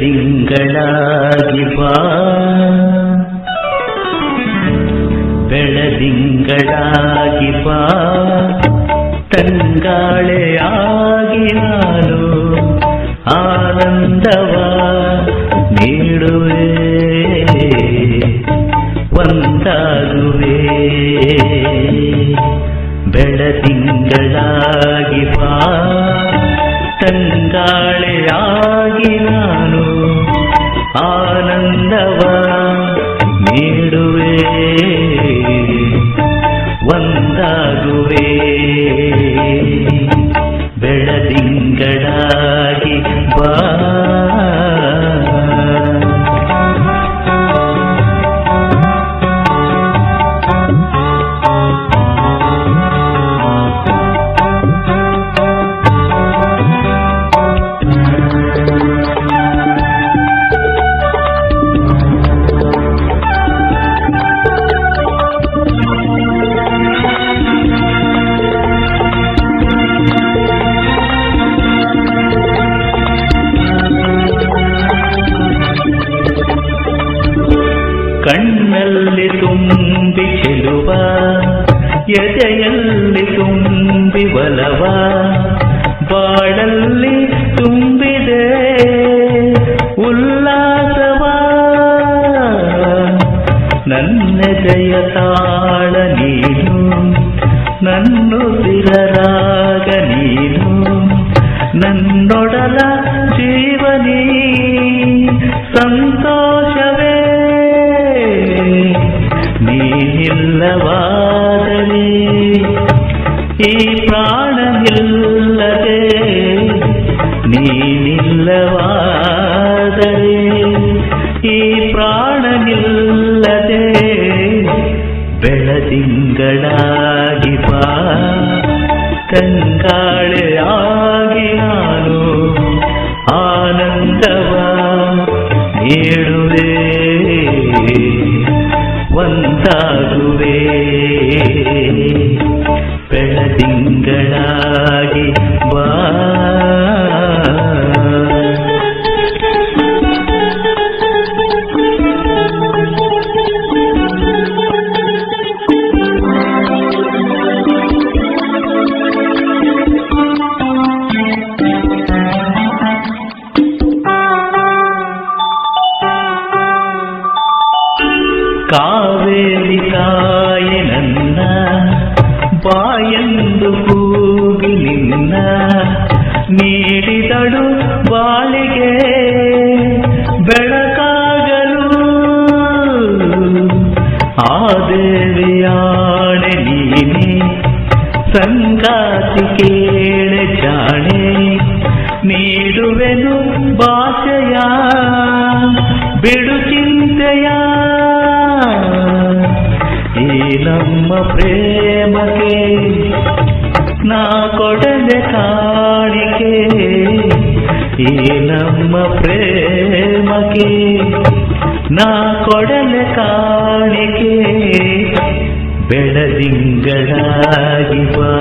ಬೆಳದಿಂಗಳಾಗಿ ಬಾ ಬೆಳದಿಂಗಳಾಗಿ ಬಾ ತಂಗಾಳೆಯಾಗಿ ನಾನು ಆನಂದವ ನೀಡುವೆ ಒಂದಾಗುವೆ ಬೆಳದಿಂಗಳಾಗಿ ಬಾ ತಂಗಾಳೆಯಾಗಿ ನಾನು ಆನಂದವ ನೀಡುವೆ ಒಂದಾಗುವೆ ಬೆಳದಿಂಗಳಾಗಿ ಬಾ ಕಣ್ಣಲ್ಲಿ ತುಂಬಿ ಚೆಲುವ ಎದೆಯಲ್ಲಿ ತುಂಬಿ ಒಲವ ಬಾಳಲ್ಲಿ ತುಂಬಿದೆ ಉಲ್ಲಾಸವ ನನ್ನೆದೆಯ ತಾಳ ನೀನು ನನ್ನುಸಿರರಾಗ ನೀನು ನನ್ನೊಡಲ ಜೀವನೀ ಸಂತೋಷವೇ ನೀನಿಲ್ಲವಾದರೆ ಈ ಪ್ರಾಣ ನಿಲ್ಲದೆ ನೀನಿಲ್ಲವಾದರೆ ಈ ಪ್ರಾಣ ನಿಲ್ಲದೆ ಬೆಳದಿಂಗಳಾಗಿ ಬಾ ತಂಗಾಳೆಯಾಗಿ ನಾನು ಆನಂದವ ನೀಡುವೆ ಒಂದಾಗುವೆ ಬೆಳದಿಂಗಳಾಗಿ ಬಾ ಕಾವೇರಿ ತಾಯಿ ನನ್ನ ಬಾಯೆಂದು ಕೂಗಿ ನಿನ್ನ ನೀಡಿದಳು ಬಾಳಿಗೆ ಬೆಳಕಾಗಲು ಆ ದೇವಿಯಾಣೆ ನೀನೆ ಸಂಗಾತಿ ಕೇಳೆ ಜಾಣೆ ನೀಡುವೆನು ಭಾಷೆಯ ಬಿಡು ಚಿಂತೆಯ ಈ ನಮ್ಮ ಪ್ರೇಮಕ್ಕೆ ನಾ ಕೊಡಲೆ ಕಾಣಿಕೆ ಈ ನಮ್ಮ ಪ್ರೇಮಕ್ಕೆ ನಾ ಕೊಡಲೆ ಕಾಣಿಕೆ ಬೆಳದಿಂಗಳಾಗಿ ಬಾ